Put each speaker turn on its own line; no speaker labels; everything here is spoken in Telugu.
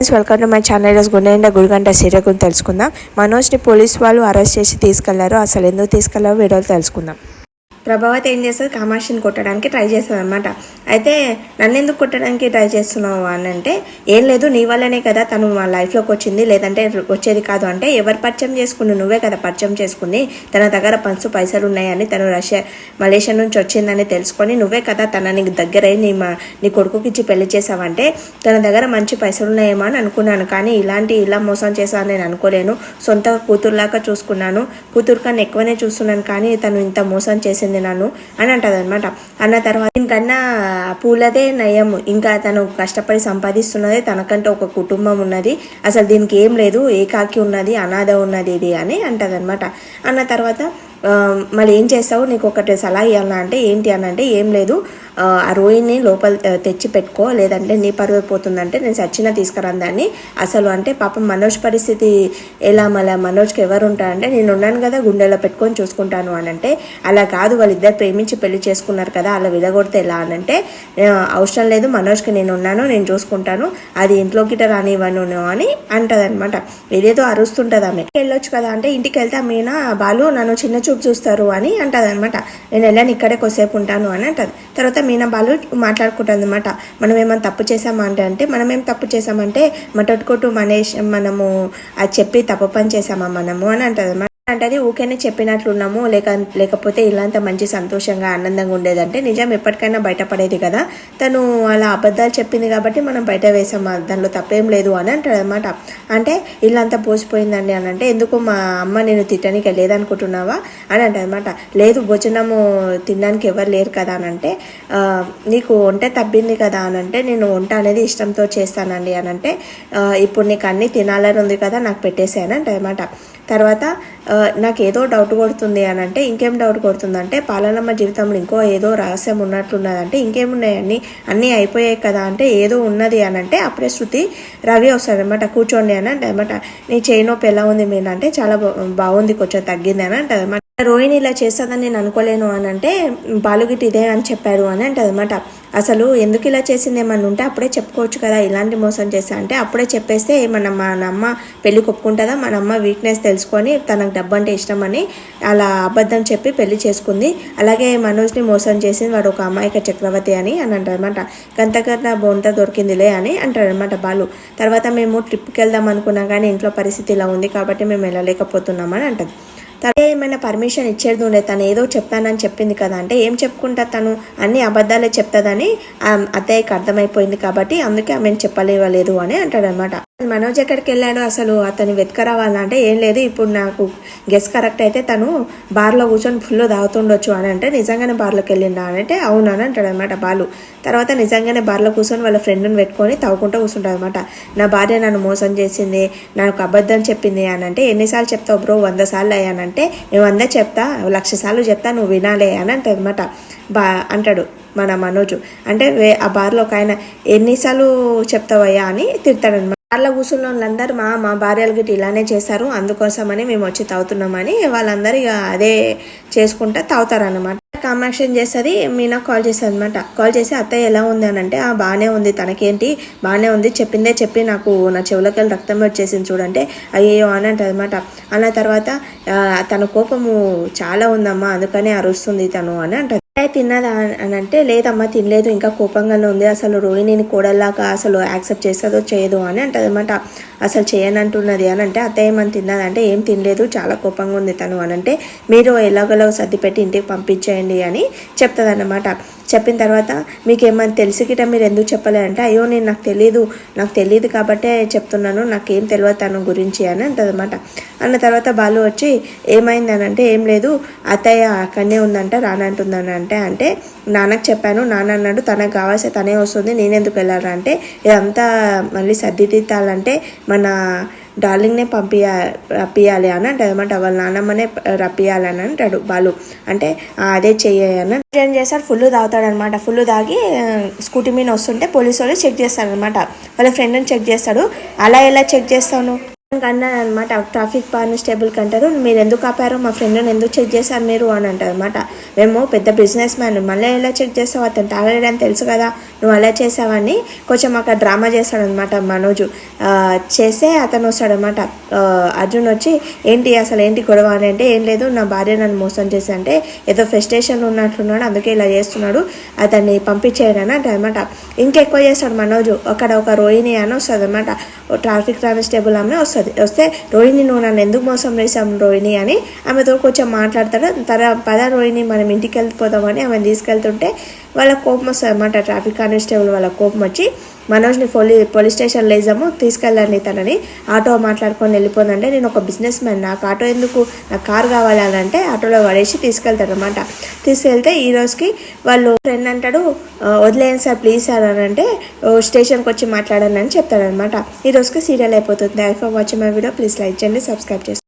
Welcome to my channel. ఈరోజు గుండె గుడిగంట సీరియల్ గురించి తెలుసుకుందాం. మనోజ్ని పోలీసు వాళ్ళు అరెస్ట్ చేసి తీసుకెళ్లారు. అసలు ఎందుకు తీసుకెళ్లారో వీడియోలో తెలుసుకుందాం. ప్రభావతి ఏం చేస్తుంది, కామాక్షిని కొట్టడానికి ట్రై చేస్తుంది అనమాట. అయితే నన్ను ఎందుకు కొట్టడానికి ట్రై చేస్తున్నావు అని అంటే, ఏం లేదు నీ వల్లనే కదా తను మా లైఫ్లోకి వచ్చింది, లేదంటే వచ్చేది కాదు అంటే, ఎవరు పరిచయం చేసుకుని, నువ్వే కదా పరిచయం చేసుకుని, తన దగ్గర పైసలు ఉన్నాయని, తను మలేషియా నుంచి వచ్చిందని తెలుసుకొని నువ్వే కదా తన నీకు దగ్గర నీ కొడుకుకి ఇచ్చి పెళ్లి చేసావంటే, తన దగ్గర మంచి పైసలు ఉన్నాయేమో అని అనుకున్నాను. కానీ ఇలా మోసం చేశాను నేను అనుకోలేను. సొంత కూతురులాగా చూసుకున్నాను, కూతురు కన్నా ఎక్కువనే చూస్తున్నాను, కానీ తను ఇంత మోసం చేసింది నన్ను అని అంటది అనమాట. అన్న తర్వాత ఇంకన్నా పూలదే నయము, ఇంకా తను కష్టపడి సంపాదిస్తున్నది, తనకంటే ఒక కుటుంబం ఉన్నది, అసలు దీనికి ఏం లేదు, ఏకాకి ఉన్నది, అనాథ ఉన్నది ఇది అని అంటది అనమాట. అన్న తర్వాత మళ్ళీ ఏం చేస్తావు, నీకు ఒకటి సలహా ఇవ్వాలన్నా అంటే ఏంటి అని అంటే, ఏం లేదు ఆ రోహిణిని లోపల తెచ్చి పెట్టుకో, లేదంటే నీ పరువు పోతుందంటే నేను సచ్చినా తీసుకురాను దాన్ని. అసలు అంటే పాపం మనోజ్ పరిస్థితి ఎలా, మళ్ళీ మనోజ్కి ఎవరు ఉంటారంటే, నేను ఉన్నాను కదా గుండెలో పెట్టుకొని చూసుకుంటాను అని అంటే, అలా కాదు వాళ్ళిద్దరు ప్రేమించి పెళ్లి చేసుకున్నారు కదా, అలా విడగొడితే ఎలా అని అంటే, అవసరం లేదు మనోజ్కి నేను ఉన్నాను, నేను చూసుకుంటాను, అది ఇంట్లోకి రానివ్వను అని అంటదనమాట. ఏదేదో అరుస్తుంటుంది ఆమె. వెళ్ళొచ్చు కదా అంటే, ఇంటికి వెళ్తే మీనా బాలు నన్ను చిన్న చూపు చూస్తారు అని అంటదనమాట. నేను వెళ్ళాను ఇక్కడే కొద్దిసేపు ఉంటాను అని అంటది. తర్వాత మీనా బాలు మాట్లాడుకుంటుంది అనమాట. మనం ఏమైనా తప్పు చేసామా అంటే మనం ఏం తప్పు చేసామంటే, మటొట్టుకొట్టు మనము అది చెప్పి తప్పు పని చేసామా మనము అని అంటది అనమాట. అంటే ఊకేనే చెప్పినట్లున్నాము, లేకపోతే ఇలాంటి మంచి సంతోషంగా ఆనందంగా ఉండేదంటే నిజం ఎప్పటికైనా బయటపడేది కదా, తను అలా అబద్ధాలు చెప్పింది కాబట్టి మనం బయట వేసాం, దానిలో తప్పేం లేదు అని అంటాడు అనమాట. అంటే ఇల్లంతా పోసిపోయిందండి అని అంటే, ఎందుకు మా అమ్మ నేను తిట్టడానికి లేదనుకుంటున్నావా అని అంటాడు అనమాట. లేదు భోజనము తినడానికి ఎవరు లేరు కదా అని అంటే, నీకు వంట తబ్బింది కదా అని అంటే, నేను వంట అనేది ఇష్టంతో చేస్తానండి అని అంటే, ఇప్పుడు నీకు అన్నీ తినాలని ఉంది కదా నాకు పెట్టేసాను అంటాడు అనమాట. తర్వాత నాకు ఏదో డౌట్ కొడుతుంది అని అంటే, ఇంకేం డౌట్ కొడుతుందంటే, పాలనమ్మ జీవితంలో ఇంకో ఏదో రహస్యం ఉన్నట్లున్నదంటే, ఇంకేమున్నాయని అన్నీ అయిపోయాయి కదా అంటే, ఏదో ఉన్నది అని అంటే, అప్పుడే శృతి రవి వస్తాడు అనమాట. కూర్చోండి అని అంటే అనమాట. నీ చేయి నొప్పి ఎలా ఉంది మీన అంటే, చాలా బాగుంది, కొంచెం తగ్గింది అని అంటే అనమాట. రోహిణి ఇలా చేస్తుందని నేను అనుకోలేను అని అంటే, బాలుగిట్ ఇదే అని చెప్పాడు అని అంటది అనమాట. అసలు ఎందుకు ఇలా చేసింది ఏమన్నా ఉంటే అప్పుడే చెప్పుకోవచ్చు కదా, ఇలాంటి మోసం చేస్తా అంటే అప్పుడే చెప్పేస్తే మన అమ్మ పెళ్లి కొప్పుకుంటుందా, మన అమ్మ వీక్నెస్ తెలుసుకొని తనకు డబ్బు అంటే ఇష్టమని అలా అబద్ధం చెప్పి పెళ్లి చేసుకుంది. అలాగే మనోజ్ని మోసం చేసింది వాడు ఒక అమాయక చక్రవర్తి అని అంటారు అనమాట. గంతకన్నా బొంత దొరికిందిలే అని అంటారు అనమాట బాలు. తర్వాత మేము ట్రిప్కి వెళ్దాం అనుకున్నాం కానీ ఇంట్లో పరిస్థితి ఇలా ఉంది కాబట్టి మేము వెళ్ళలేకపోతున్నామని అంటది. తనే ఏమైనా పర్మిషన్ ఇచ్చేది ఉండే, తను ఏదో చెప్తానని చెప్పింది కదా అంటే, ఏం చెప్పుకుంటా తను అన్ని అబద్ధాలే చెప్తుందని అత్తయ్యకి అర్థమైపోయింది కాబట్టి అందుకే ఆమెను చెప్పలేవలేదు అని అంటాడు అనమాట. మనోజ్ ఎక్కడికి వెళ్ళాడు, అసలు అతను వెతకరావాలంటే, ఏం లేదు ఇప్పుడు నాకు గెస్ కరెక్ట్ అయితే తను బార్లో కూర్చొని ఫుల్ తాగుతుండొచ్చు అని అంటే, నిజంగానే బార్లోకి వెళ్ళిండా అని అంటే అవును అని అంటాడు అనమాట బాలు. తర్వాత నిజంగానే బార్లో కూర్చొని వాళ్ళ ఫ్రెండ్ని పెట్టుకొని తాగుకుంటూ కూర్చుంటాడు అనమాట. నా భార్య నన్ను మోసం చేసింది, నాకు అబద్ధం చెప్పింది అని అంటే, ఎన్నిసార్లు చెప్తావు బ్రో, 100 సార్లు అయ్యానంటే, నేను 100 చెప్తా 1,00,000 సార్లు చెప్తా నువ్వు వినాలే అని అంటది అనమాట. అంటాడు మన మనోజు. అంటే ఆ బార్లో ఒక ఆయన ఎన్నిసార్లు చెప్తావయ్యా అని తిడతాడనమాట. బార్లో కూర్చున్న వాళ్ళందరూ మా భార్యలు గిట్ట ఇలానే చేశారు, అందుకోసమని మేము వచ్చి తాగుతున్నామని వాళ్ళందరూ ఇక అదే చేసుకుంటా తాగుతారనమాట. కామాక్షి ఏం చేస్తుంది, మీనా కాల్ చేస్తుంది అనమాట. కాల్ చేసి అత్తయ్య ఎలా ఉంది అని అంటే, బాగానే ఉంది, తనకేంటి బాగానే ఉంది, చెప్పిందే చెప్పి నాకు నా చెవులకి రక్తం వచ్చేసింది చూడంటే అయ్యో అని అంటది అనమాట. అన్న తర్వాత తన కోపము చాలా ఉందమ్మా అందుకనే అరుస్తుంది తను అని అంటది. తిన్నదా అని అంటే, లేదమ్మా తినలేదు, ఇంకా కోపంగానే ఉంది, అసలు రోహిణిని కోడల్లాగా అసలు యాక్సెప్ట్ చేస్తుందో చేయదు అని అంటది అనమాట. అసలు చేయనంటున్నది అని అంటే, అత్తయ్య ఏమని తిన్నదంటే, ఏం తినలేదు చాలా కోపంగా ఉంది తను అని అంటే, మీరు ఎలాగోలా సర్ది పెట్టి ఇంటికి పంపించేయండి అని చెప్తుంది అన్నమాట. చెప్పిన తర్వాత మీకేమని తెలిసి గిట్ట మీరు ఎందుకు చెప్పలేదంటే, అయ్యో నాకు తెలియదు కాబట్టే చెప్తున్నాను, నాకేం తెలియదు తన గురించి అని అంటది అనమాట. అన్న తర్వాత బాలు వచ్చి ఏమైంది అని అంటే, ఏం లేదు అత్తయ్య అక్కడనే ఉందంట రానంటుందని అంటే నాన్నకు చెప్పాను, నాన్న అన్నాడు తనకు కావాల్సి తనే వస్తుంది, నేనెందుకు వెళ్ళాను అంటే, ఇదంతా మళ్ళీ సర్దిదిద్దాలంటే మన డార్లింగ్నే రప్పియాలి అని అంటాడు అనమాట. వాళ్ళ నాన్నమ్మనే రప్పియాలని అంటాడు బాలు. అంటే అదే చెయ్యని ఏం చేస్తాడు, ఫుల్ తాగుతాడు అనమాట. ఫుల్ తాగి స్కూటీ మీద వస్తుంటే పోలీసు వాళ్ళు చెక్ చేస్తాడు అనమాట. వాళ్ళ ఫ్రెండ్ని చెక్ చేస్తాడు. అలా ఎలా చెక్ చేస్తాను అన్నాడు అనమాట. ట్రాఫిక్ కానిస్టేబుల్కి అంటారు, మీరు ఎందుకు ఆపారు, మా ఫ్రెండ్ని ఎందుకు చెక్ చేశారు మీరు అని అంటారు అనమాట. మేము పెద్ద బిజినెస్ మ్యాన్, మళ్ళీ ఎలా చెక్ చేస్తావు, అతను తాగలేడని తెలుసు కదా, నువ్వు అలా చేసావని కొంచెం అక్కడ డ్రామా చేస్తాడనమాట మనోజు. చేస్తే అతను వస్తాడనమాట. అర్జున్ వచ్చి ఏంటి అసలు ఏంటి గొడవ అని అంటే, ఏం లేదు నా భార్య నన్ను మోసం చేసి అంటే ఏదో ఫ్రస్ట్రేషన్లో ఉన్నట్లున్నాడు, అందుకే ఇలా చేస్తున్నాడు, అతన్ని పంపించేయడని అనమాట. ఇంకెక్కువ చేస్తాడు మనోజు. అక్కడ ఒక రోహిణి అని వస్తుంది అనమాట, ట్రాఫిక్ కానిస్టేబుల్ ఆమె వస్తే రోహిణి నువ్వు నన్ను ఎందుకు మోసం చేసాము రోహిణి అని ఆమెతో కొంచెం మాట్లాడతాడు. పద రోహిణి మనం ఇంటికి వెళ్ళిపోదామని ఆమెను తీసుకెళ్తుంటే వాళ్ళ కోపం వస్తుంది అనమాట. ట్రాఫిక్ కానిస్టేబుల్ వాళ్ళ కోపం వచ్చి మనోజ్ని పోలీస్ స్టేషన్ లేజాము తీసుకెళ్ళండి తనని, ఆటో మాట్లాడుకొని వెళ్ళిపోదంటే, నేను ఒక బిజినెస్ మ్యాన్, నాకు ఆటో ఎందుకు, నాకు కార్ కావాలి అని అంటే ఆటోలో పడేసి తీసుకెళ్తాడు అనమాట. తీసుకెళ్తే ఈ రోజుకి వాళ్ళు ఫ్రెండ్ అంటాడు, వదిలేయండి సార్ ప్లీజ్ సార్ అని అంటే, స్టేషన్కి వచ్చి మాట్లాడాను అని చెప్తాడనమాట. ఈ రోజుకి సీరియల్ అయిపోతుంది. Thank for watching my video. Please like చేయండి, సబ్స్క్రైబ్ చేయండి.